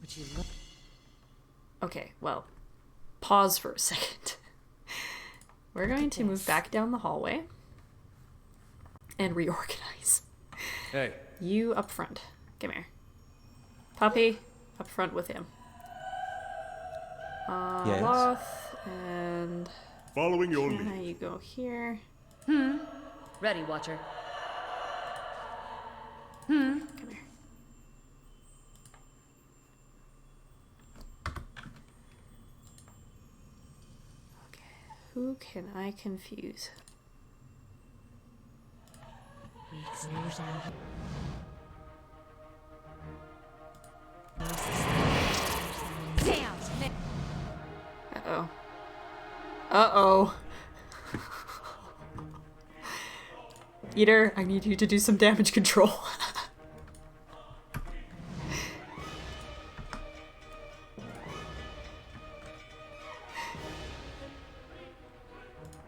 Would you look? Okay, well, pause for a second. We're going to move back down the hallway and reorganize. Hey. You up front. Come here. Puppy, up front with him. Yes. Loth and... Following your Hannah, lead. you go here. Ready, Watcher. Come here. Okay, who can I confuse? Damn! Uh-oh. Uh-oh. Eater, I need you to do some damage control.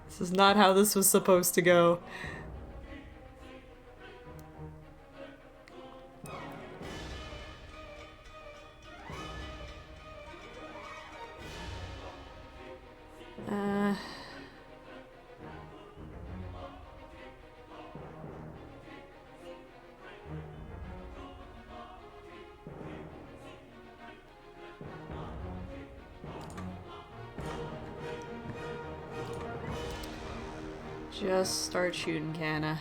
This is not how this was supposed to go. Just start shooting, Canna.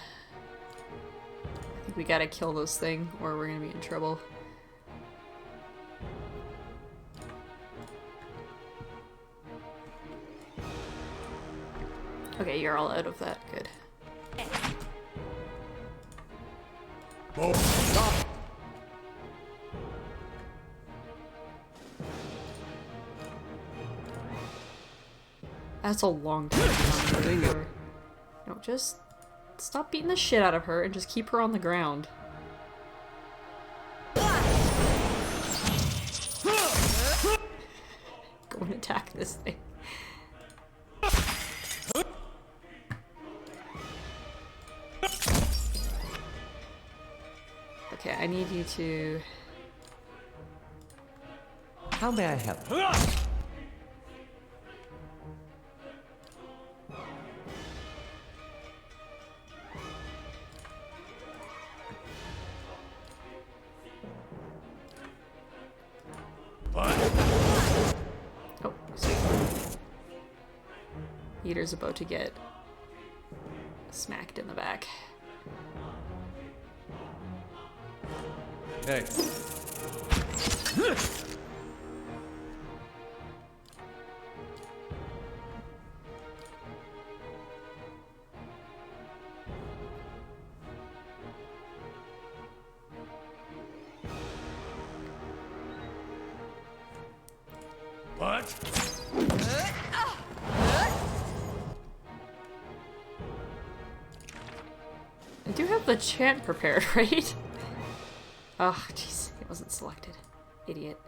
I think we gotta kill this thing, or we're gonna be in trouble. Okay, you're all out of that. Good. Oh, stop! That's a long time. No, just stop beating the shit out of her and just keep her on the ground. Go and attack this thing. Okay, I need you to... How may I help? Oh, sweet. Eater's about to get smacked in the back. Hey. What? I do have the chant prepared, right? Oh, jeez. It wasn't selected. Idiot.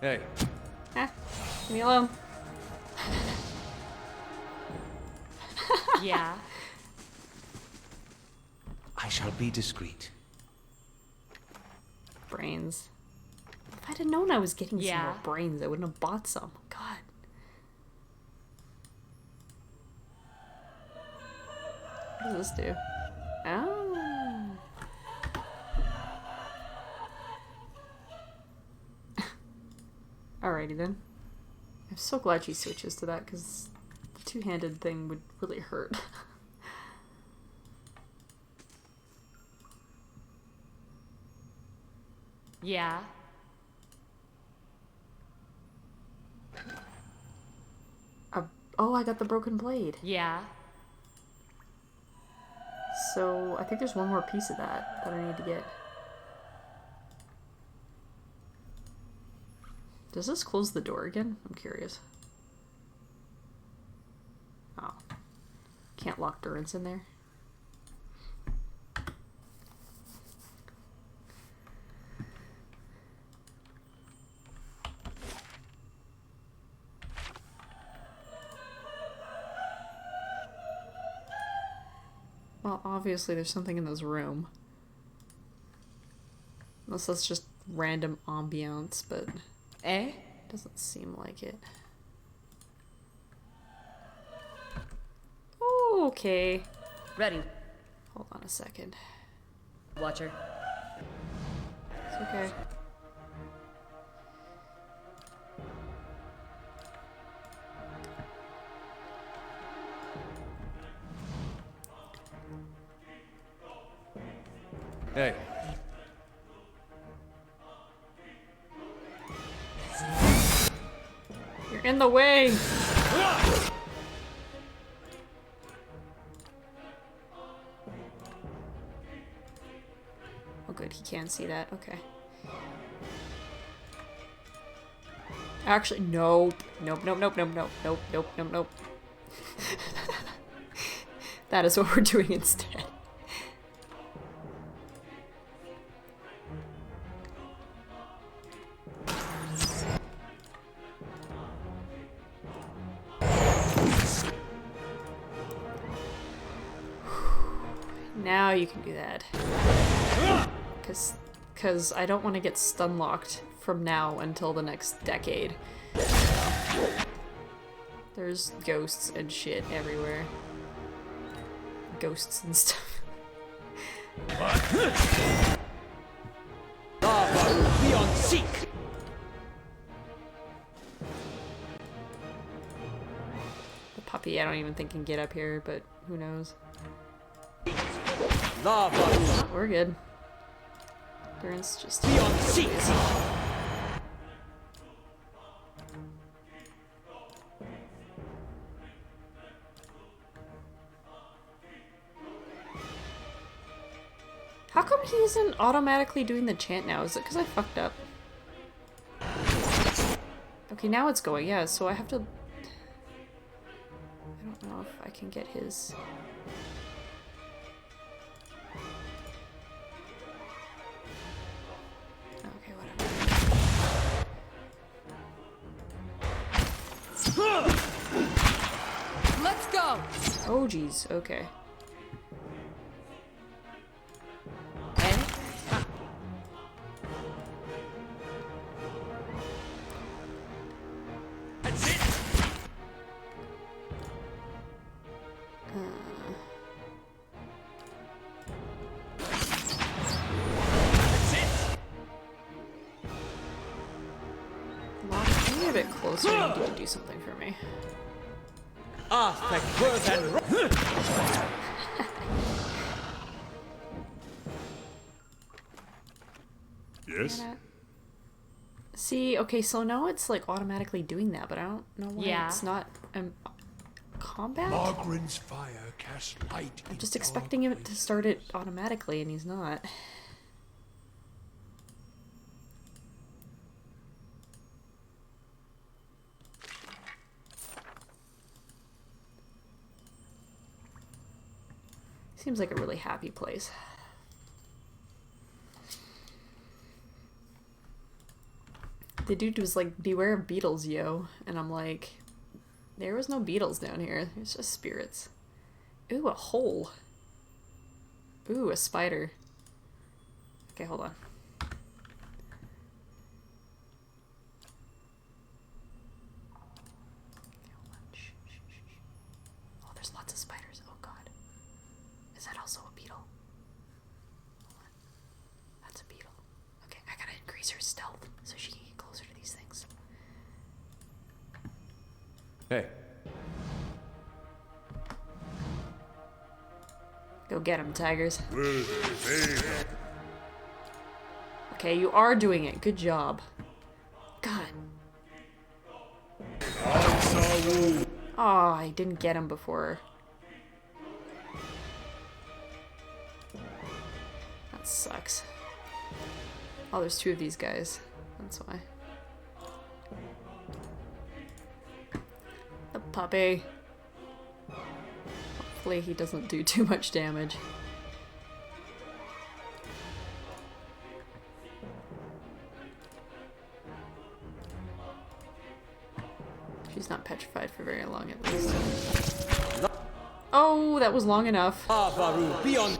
Hey. Ah, leave me alone. Yeah. I shall be discreet. Brains. If I'd have known I was getting some Yeah. more brains, I wouldn't have bought some. God. What does this do? Oh. Alrighty then. I'm so glad she switches to that, because the two-handed thing would really hurt. Yeah. Oh, I got the broken blade. Yeah. So, I think there's one more piece of that I need to get. Does this close the door again? I'm curious. Oh. Can't lock Durance in there. Well, obviously there's something in this room. Unless that's just random ambiance, but Eh? doesn't seem like it. Okay. Ready, Hold on a second. Watcher. It's okay. Hey. You're in the way! Oh good, he can see that. Okay. Actually, nope. Nope, nope, nope, nope, nope, nope, nope, nope, nope. That is what we're doing instead. Now you can do that. Cause I don't want to get stun locked from now until the next decade. There's ghosts and shit everywhere. Ghosts and stuff. Beyond seek. The puppy I don't even think can get up here, but who knows. Lava. We're good. Durance just Beyond seek. How come he isn't automatically doing the chant now? Is it because I fucked up? Okay, now it's going, yeah, so I have to... I don't know if I can get his... Okay, whatever. Let's go! Oh, geez, okay. Eh? That's it. That's it. Lock, can you get a bit closer? You need to do something for me. Aspect worse than Yes? See, okay, so now it's like automatically doing that, but I don't know why Yeah. it's not combat? Margaren's fire casts light. I'm just expecting him to start it automatically, and he's not. Seems like a really happy place. The dude was like, beware of beetles, yo. And I'm like, there was no beetles down here. It's just spirits. Ooh, a hole. Ooh, a spider. Okay, hold on. Oh, there's lots of spiders. Oh god. Is that also a beetle? Hold on. That's a beetle. Okay, I gotta increase her stealth so she can get closer to these things. Hey. Go get him, tigers. Well, hey, Okay, you are doing it. Good job. God. Sawu. Oh, I didn't get him before. That sucks. Oh, there's two of these guys. That's why. The puppy. Hopefully he doesn't do too much damage. She's not petrified for very long, at least. Oh, that was long enough. Avaru beyond.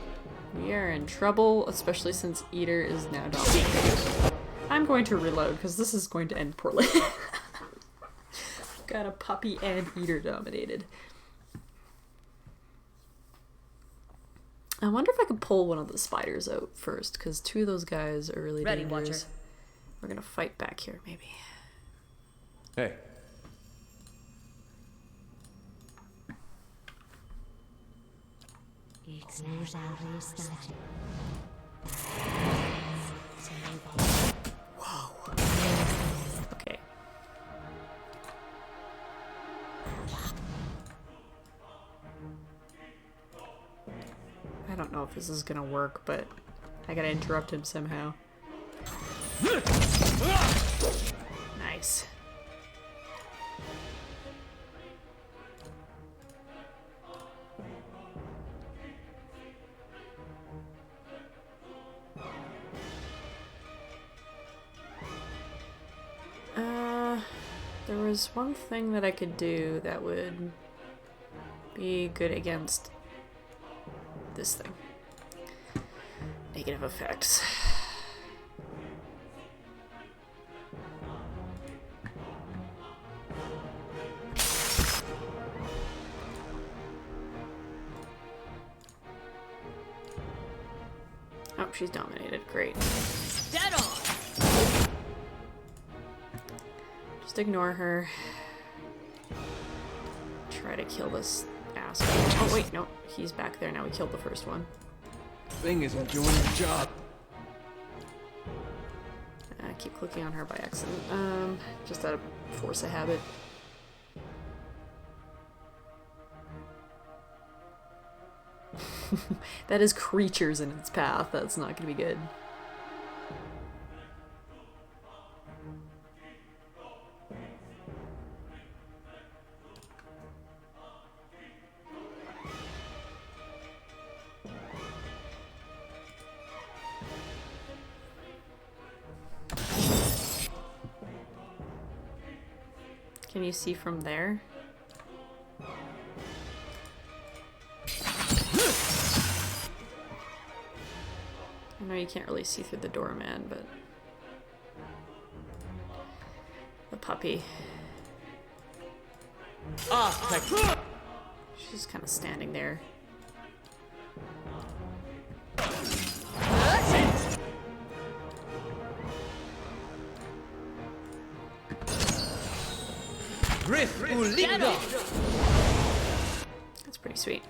We are in trouble, especially since Eater is now dominated. I'm going to reload, because this is going to end poorly. Got a puppy and Eater dominated. I wonder if I could pull one of the spiders out first, because two of those guys are really Ready, dangerous. Watcher. We're gonna fight back here, maybe. Hey. Okay. I don't know if this is gonna work, but I gotta interrupt him somehow. Nice. There was one thing that I could do that would be good against this thing. Negative effects. Oh, she's dominated. Great. Dead on. Just ignore her. Try to kill this asshole. Oh wait, no. He's back there now. We killed the first one. Thing isn't doing the job. I keep clicking on her by accident. Just out of force of habit. That is creatures in its path. That's not gonna be good. Can you see from there? I know you can't really see through the doorman, but the puppy. She's kind of standing there. That's pretty sweet.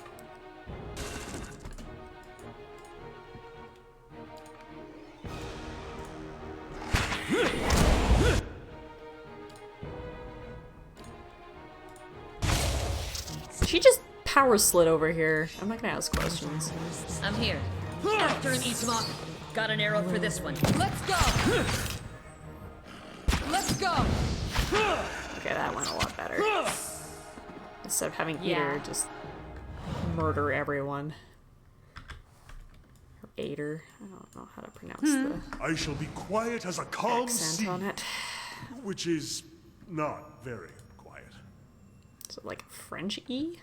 She just power slid over here. I'm not gonna ask questions. I'm here. After an Itamok. Got an arrow for this one. Let's go! Let's go! Okay, that went a lot better. Instead of having Yeah. Eater just murder everyone. Or Ader. I don't know how to pronounce the I shall be quiet as a calm sea, accent on it. which is not very quiet. Is it like a French E?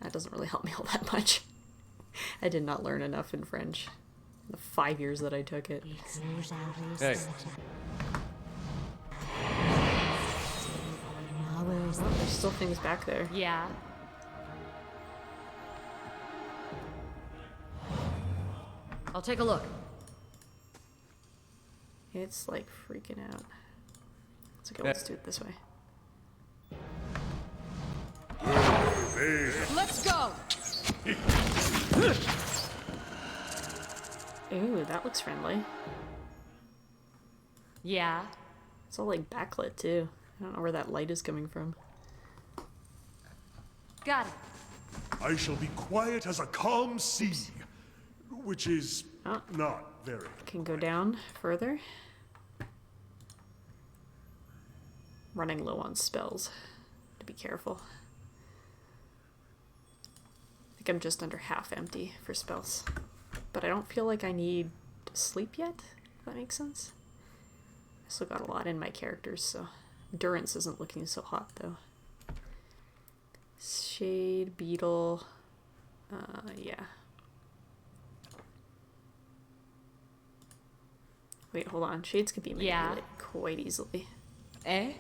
That doesn't really help me all that much. I did not learn enough in French in the 5 years that I took it. Hey. Oh, there's still things back there. Yeah. I'll take a look. It's like freaking out. It's okay, Yeah. let's do it this way. Let's go! Ooh, that looks friendly. Yeah. It's all like backlit too. I don't know where that light is coming from. Got it. I shall be quiet as a calm sea, which is Oh. not very. Can go down further. Running low on spells. To be careful. I think I'm just under half empty for spells. But I don't feel like I need to sleep yet, if that makes sense. I still got a lot in my characters, so Durance isn't looking so hot though. Shade, Beetle, Yeah. Wait, hold on. Shades could be manipulated quite easily. Eh?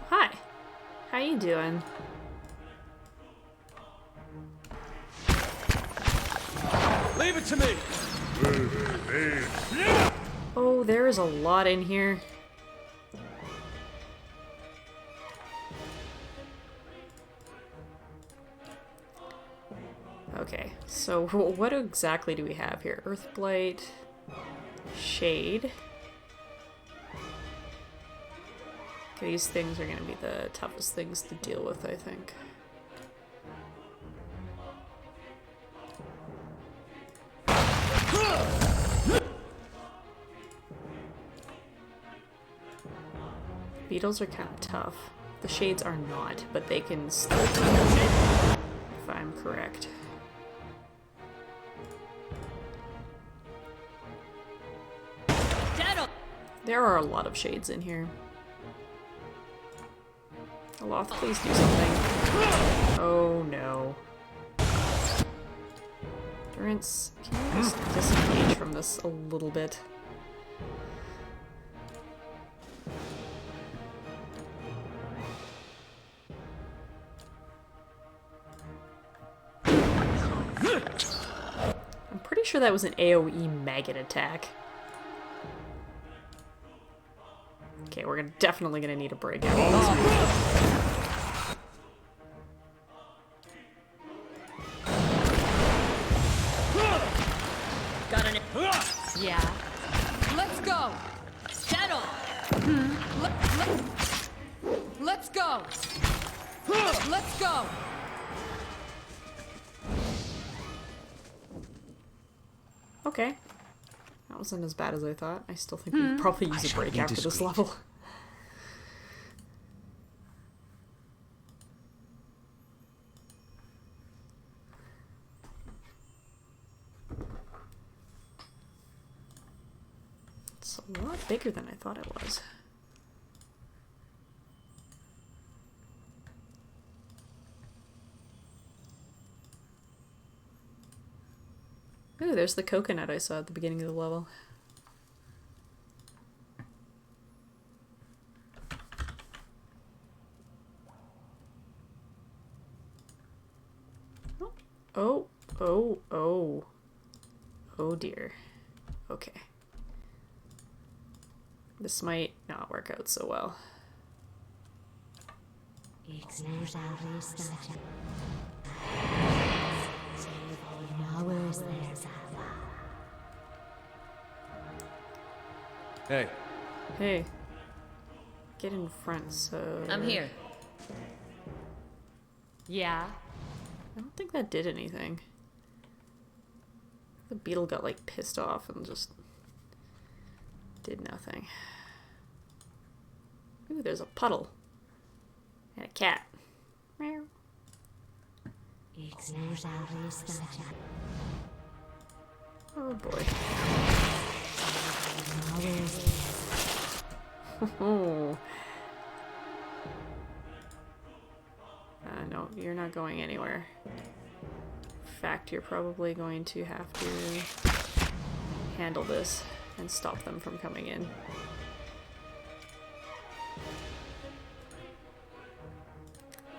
Hi. How you doing? Leave it to me! Oh, there is a lot in here. Okay, so what exactly do we have here? Earthblight, Shade. Okay, these things are gonna be the toughest things to deal with, I think. Beetles are kind of tough. The Shades are not, but they can still do it, if I'm correct. There are a lot of Shades in here. Aloth, please do something. Oh no. Durance, can you just disengage from this a little bit? I'm pretty sure that was an AoE maggot attack. Okay, we're definitely gonna need a break out of this. Got an. Yeah. Let's go. Settle. Let's go. Let's go. Okay. That wasn't as bad as I thought. I still think we could probably use a break after this level. It's a lot bigger than I thought it was. Ooh, there's the coconut I saw at the beginning of the level. Oh, oh, oh. Oh dear. Okay. This might not work out so well. Hey, Hey. Get in front, so... I'm here. Yeah. I don't think that did anything. The beetle got, like, pissed off and just... did nothing. Ooh, there's a puddle. And a cat. Meow. Oh boy. Oh. No, you're not going anywhere. In fact, you're probably going to have to handle this and stop them from coming in.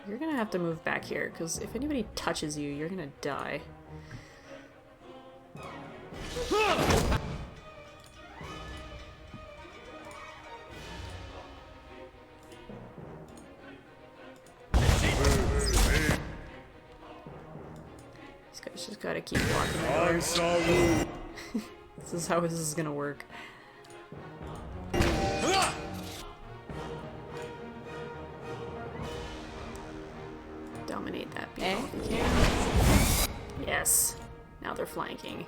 You're gonna have to move back here, because if anybody touches you, you're gonna die. These guys just gotta keep walking forward. This is how this is gonna work. Dominate that beetle if you can. Yes. Now they're flanking.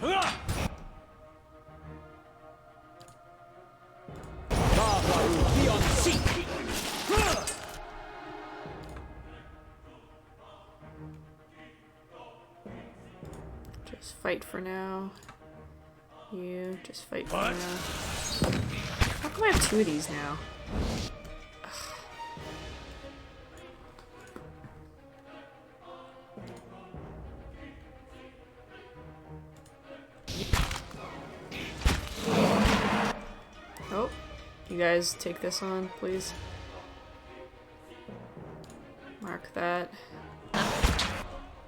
Be on seat. Just fight for now. You just fight for What? now. How come I have two of these now? Oh, you guys take this on, please. Mark that.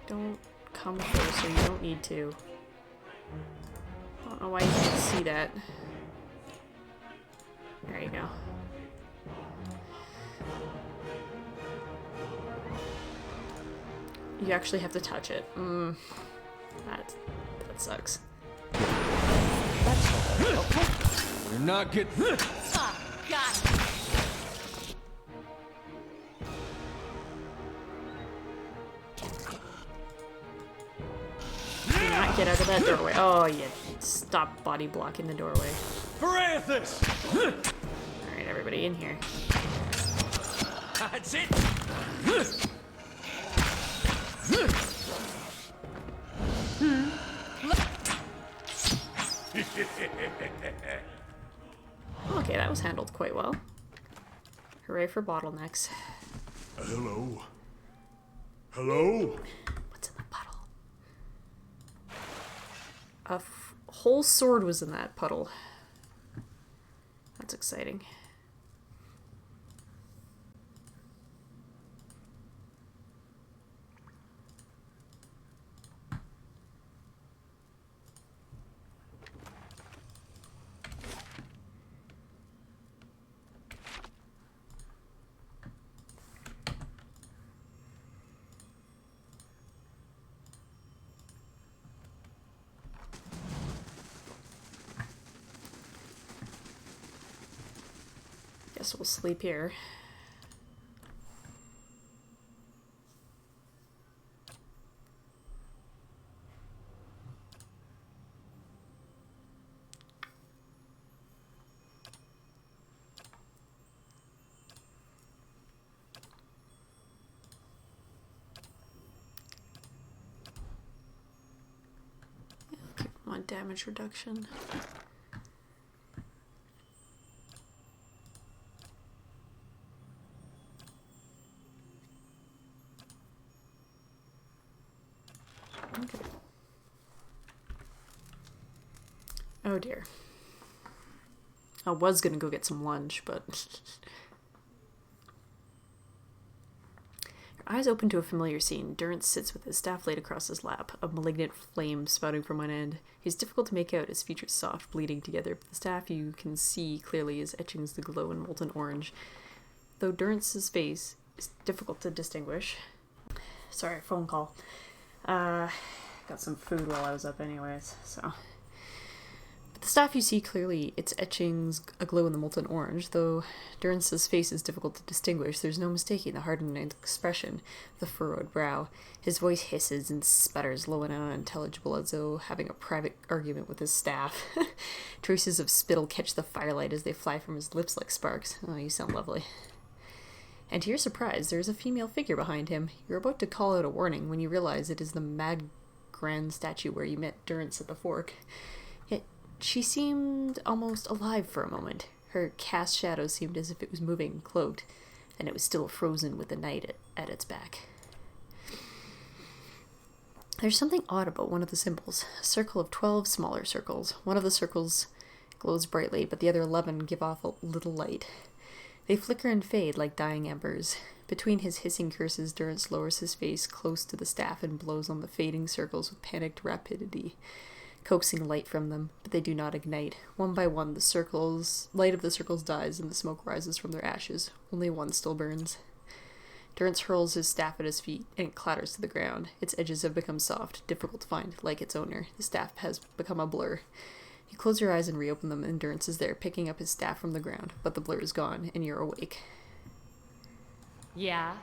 Don't come closer, you don't need to. I don't know why you can't see that. There you go. You actually have to touch it. That sucks. You're not getting. Ah, got it. Do not get out of that doorway. Oh, you stop body blocking the doorway. Durance! Alright, everybody in here. That's it! Okay, that was handled quite well. Hooray for bottlenecks. Hello? Hello? What's in the puddle? A whole sword was in that puddle. That's exciting. Guess we'll sleep here. Keep my damage reduction. Okay. Oh dear. I was gonna go get some lunch, but... Her eyes open to a familiar scene. Durance sits with his staff laid across his lap, a malignant flame spouting from one end. He's difficult to make out, his features soft, bleeding together, but the staff you can see clearly is etchings the glow in molten orange. Though Durance's face is difficult to distinguish... Sorry, phone call. Got some food while I was up anyways, so... But the staff you see clearly, its etchings aglow in the molten orange, though Durance's face is difficult to distinguish. There's no mistaking the hardened expression, the furrowed brow. His voice hisses and sputters low and unintelligible as though having a private argument with his staff. Traces of spittle catch the firelight as they fly from his lips like sparks. Oh, you sound lovely. And to your surprise, there is a female figure behind him. You're about to call out a warning when you realize it is the mad grand statue where you met Durance at the fork. Yet she seemed almost alive for a moment. Her cast shadow seemed as if it was moving, cloaked, and it was still frozen with the night at its back. There's something odd about one of the symbols. A circle of 12 smaller circles. One of the circles glows brightly, but the other 11 give off a little light. They flicker and fade like dying embers. Between his hissing curses, Durance lowers his face close to the staff and blows on the fading circles with panicked rapidity, coaxing light from them, but they do not ignite. One by one, the light of the circles dies and the smoke rises from their ashes. Only one still burns. Durance hurls his staff at his feet, and it clatters to the ground. Its edges have become soft, difficult to find, like its owner. The staff has become a blur. You close your eyes and reopen them, and Durance is there, picking up his staff from the ground, but the blur is gone, and you're awake. Yeah.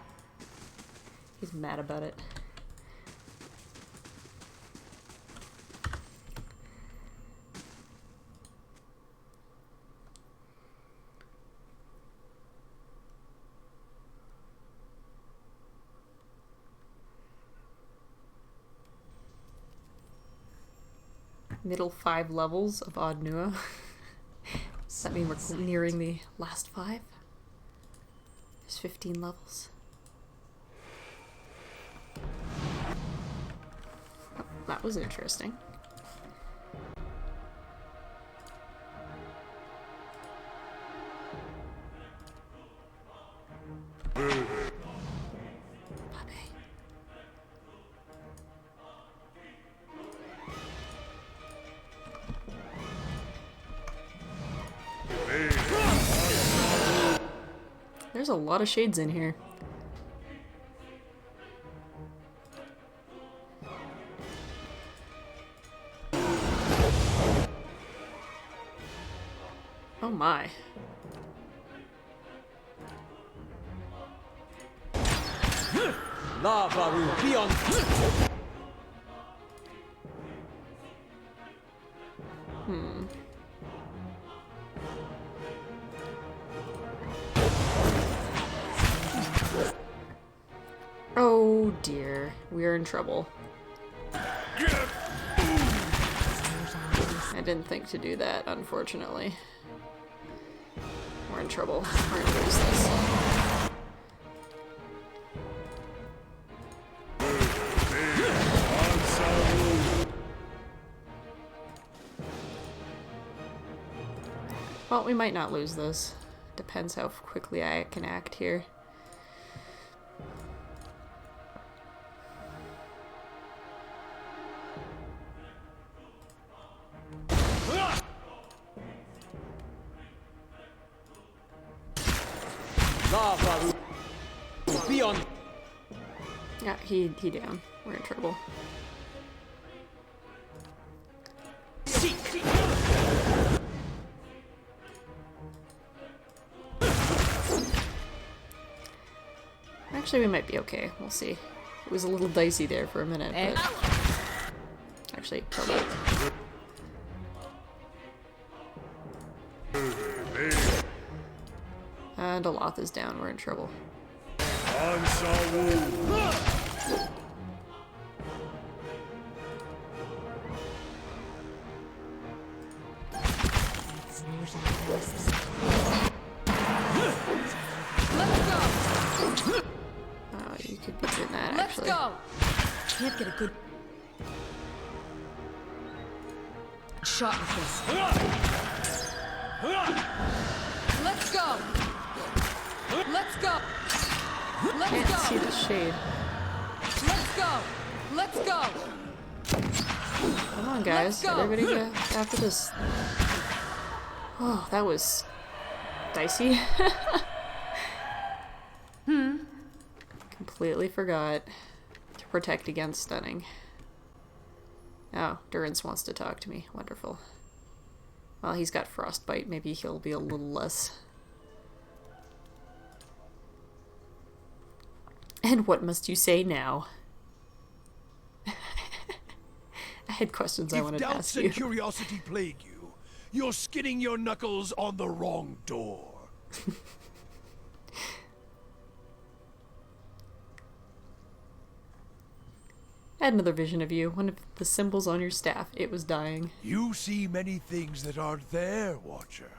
He's mad about it. Middle 5 levels of Odd Nua. Does that mean we're nearing the last 5? There's 15 levels. Oh, that was interesting. There's a lot of shades in here. Oh my. Lava will be on. Oh dear, we're in trouble. I didn't think to do that, unfortunately. We're in trouble. We're gonna lose this. Well, we might not lose this. Depends how quickly I can act here. Lava will be on. Yeah, he down. We're in trouble. Seek. Actually, we might be okay. We'll see. It was a little dicey there for a minute, but... Actually, hold on. And Aloth is down. We're in trouble. Oh, you could be doing that, actually. Let's go! Can't get a good shot with this. Let's go! Let's go! Let's Can't go! see the shade. Let's go! Let's go! Come on, guys. Let's go. Everybody get after this. Oh, that was dicey. Completely forgot to protect against stunning. Oh, Durance wants to talk to me. Wonderful. Well, he's got frostbite. Maybe he'll be a little less. And what must you say now? I had questions I wanted to If ask doubts you. and curiosity plague you, you're skinning your knuckles on the wrong door. I had another vision of you. One of the symbols on your staff. It was dying. You see many things that aren't there, Watcher.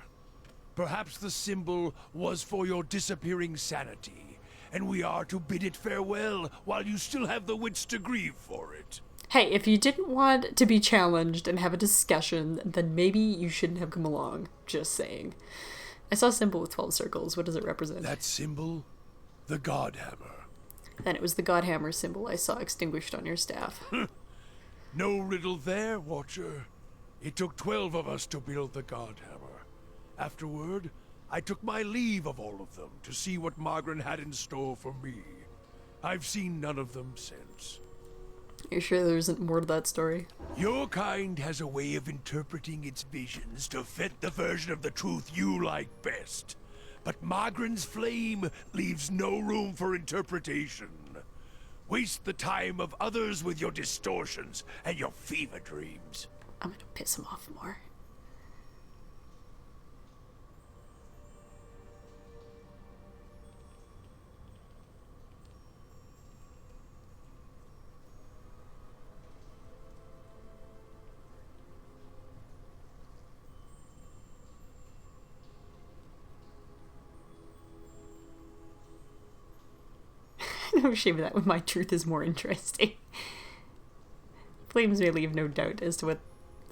Perhaps the symbol was for your disappearing sanity, and we are to bid it farewell while you still have the wits to grieve for it. Hey, if you didn't want to be challenged and have a discussion, then maybe you shouldn't have come along. Just saying. I saw a symbol with 12 circles. What does it represent? That symbol? The Godhammer. Then it was the Godhammer symbol I saw extinguished on your staff. No riddle there, Watcher. It took 12 of us to build the Godhammer. Afterward, I took my leave of all of them to see what Margaret had in store for me. I've seen none of them since. You're sure there isn't more to that story? Your kind has a way of interpreting its visions to fit the version of the truth you like best. But Margren's flame leaves no room for interpretation. Waste the time of others with your distortions and your fever dreams. I'm gonna piss him off more. No shame in that when my truth is more interesting. Flames may leave no doubt as to what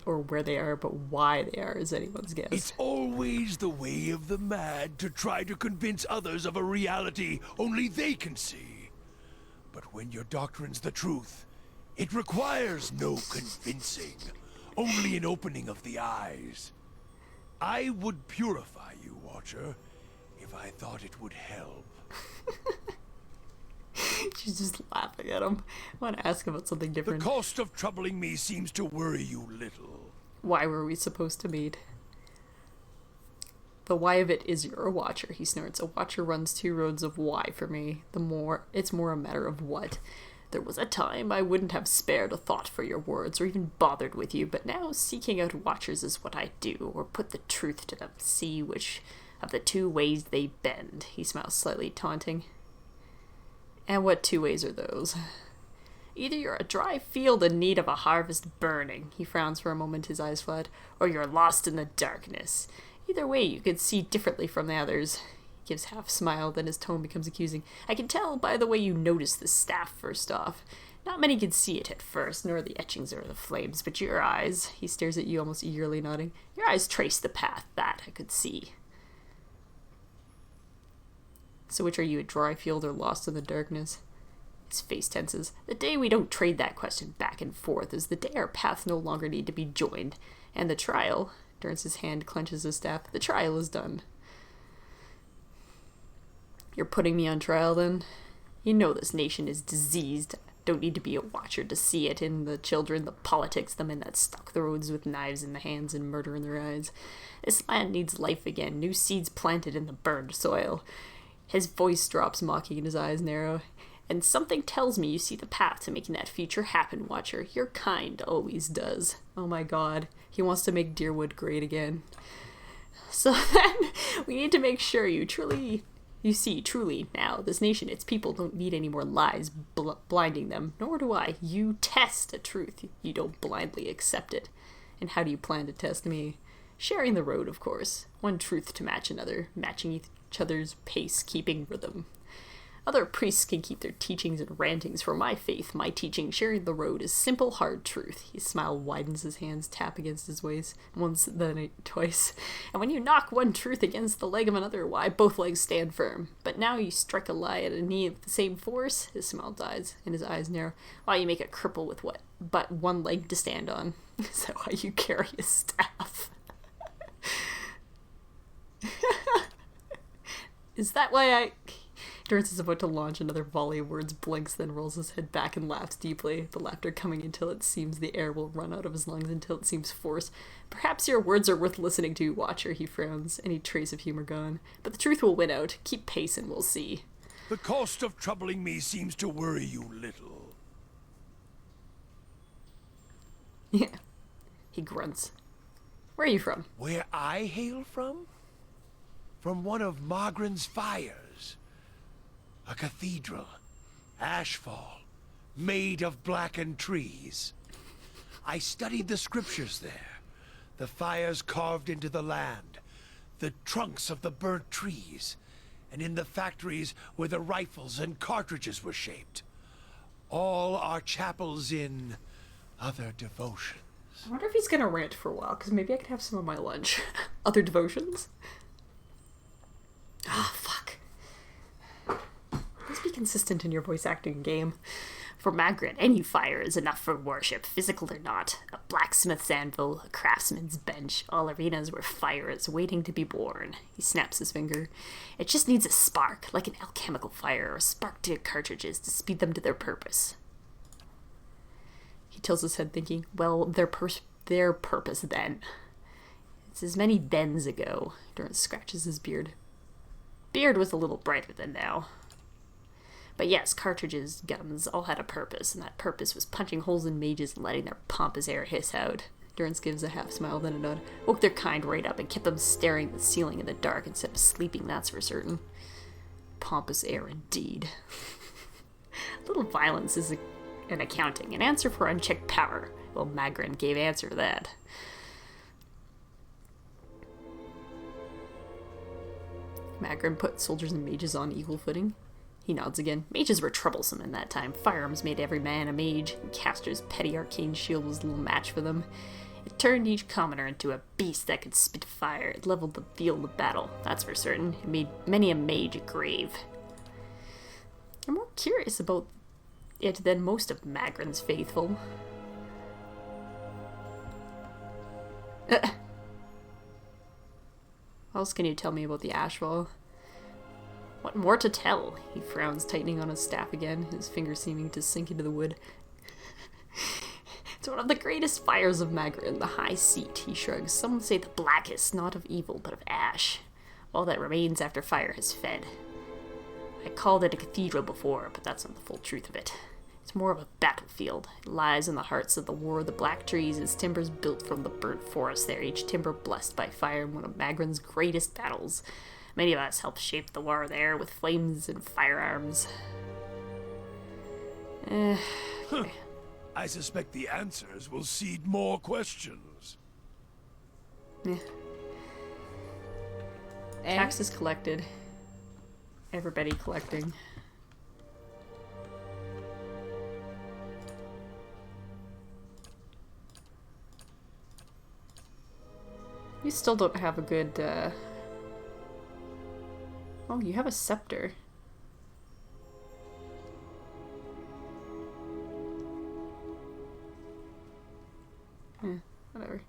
or where they are, but why they are is anyone's guess. It's always the way of the mad to try to convince others of a reality only they can see. But when your doctrine's the truth, it requires no convincing, only an opening of the eyes. I would purify you, Watcher, if I thought it would help. She's just laughing at him. I want to ask about something The different. cost of troubling me seems to worry you little. Why were we supposed to meet? The why of it is you're a watcher, he snorts. A watcher runs two roads of why for me. It's more a matter of what. There was a time I wouldn't have spared a thought for your words or even bothered with you, but now seeking out watchers is what I do, or put the truth to them, see which of the two ways they bend. He smiles slightly, taunting. And what two ways are those? Either you're a dry field in need of a harvest burning, he frowns for a moment, his eyes flat, or you're lost in the darkness. Either way, you could see differently from the others. He gives half smile, then his tone becomes accusing. I can tell by the way you notice the staff first off. Not many can see it at first, nor the etchings or the flames, but your eyes, he stares at you almost eagerly nodding, your eyes trace the path, that I could see. So which are you, a dry field or lost in the darkness? His face tenses. The day we don't trade that question back and forth is the day our paths no longer need to be joined. And the trial, Durance's hand clenches his staff, the trial is done. You're putting me on trial then? You know this nation is diseased. Don't need to be a watcher to see it in the children, the politics, the men that stalk the roads with knives in the hands and murder in their eyes. This land needs life again, new seeds planted in the burned soil. His voice drops, mocking, and his eyes narrow. And something tells me you see the path to making that future happen, Watcher. Your kind always does. Oh my god. He wants to make Deerwood great again. So then, we need to make sure you see truly now, this nation, its people don't need any more lies blinding them. Nor do I. You test a truth. You don't blindly accept it. And how do you plan to test me? Sharing the road, of course. One truth to match another, matching each other's pace, keeping rhythm. Other priests can keep their teachings and rantings. For my faith, my teaching, sharing the road, is simple, hard truth. His smile widens, his hands tap against his waist, once, then twice. And when you knock one truth against the leg of another, why, both legs stand firm. But now you strike a lie at a knee with the same force, his smile dies, and his eyes narrow. Why, you make a cripple with what but one leg to stand on. Is that why you carry a staff? Is that why Durance is about to launch another volley of words, blinks, then rolls his head back and laughs deeply, the laughter coming until it seems the air will run out of his lungs, until it seems forced. Perhaps your words are worth listening to, Watcher, he frowns, any trace of humor gone. But the truth will win out. Keep pace and we'll see. The cost of troubling me seems to worry you little. Yeah. He grunts. Where are you from? Where I hail from? From one of Margren's fires. A cathedral. Ashfall. Made of blackened trees. I studied the scriptures there. The fires carved into the land. The trunks of the burnt trees. And in the factories where the rifles and cartridges were shaped. All are chapels in other devotions. I wonder if he's gonna rant for a while, because maybe I can have some of my lunch. Other devotions? Ah, fuck. Please be consistent in your voice acting game. For Magret, any fire is enough for worship, physical or not. A blacksmith's anvil, a craftsman's bench, all arenas where fire is waiting to be born. He snaps his finger. It just needs a spark, like an alchemical fire, or a spark to cartridges to speed them to their purpose. He tilts his head, thinking, well, their purpose then. It's as many thens ago. Durance scratches his beard. Beard was a little brighter than now. But yes, cartridges, guns, all had a purpose, and that purpose was punching holes in mages and letting their pompous air hiss out. Durance gives a half smile, then a nod. Woke their kind right up and kept them staring at the ceiling in the dark instead of sleeping, that's for certain. Pompous air indeed. A little violence is an accounting, an answer for unchecked power. Well, Magren gave answer to that. Magren put soldiers and mages on equal footing. He nods again. Mages were troublesome in that time. Firearms made every man a mage, and Castor's petty arcane shield was little match for them. It turned each commoner into a beast that could spit fire. It leveled the field of battle, that's for certain. It made many a mage a grave. I'm more curious about it than most of Magrin's faithful. What else can you tell me about the Ashwell? What more to tell? He frowns, tightening on his staff again, his fingers seeming to sink into the wood. It's one of the greatest fires of Magrin, the High Seat, he shrugs. Some would say the blackest, not of evil, but of ash. All that remains after fire has fed. I called it a cathedral before, but that's not the full truth of it. It's more of a battlefield. It lies in the hearts of the War of the Black Trees, its timbers built from the burnt forest there, each timber blessed by fire in one of Magrin's greatest battles. Many of us helped shape the war there with flames and firearms. Okay. I suspect the answers will seed more questions. Taxes collected. Everybody collecting. You still don't have a good, Oh, you have a scepter. Whatever.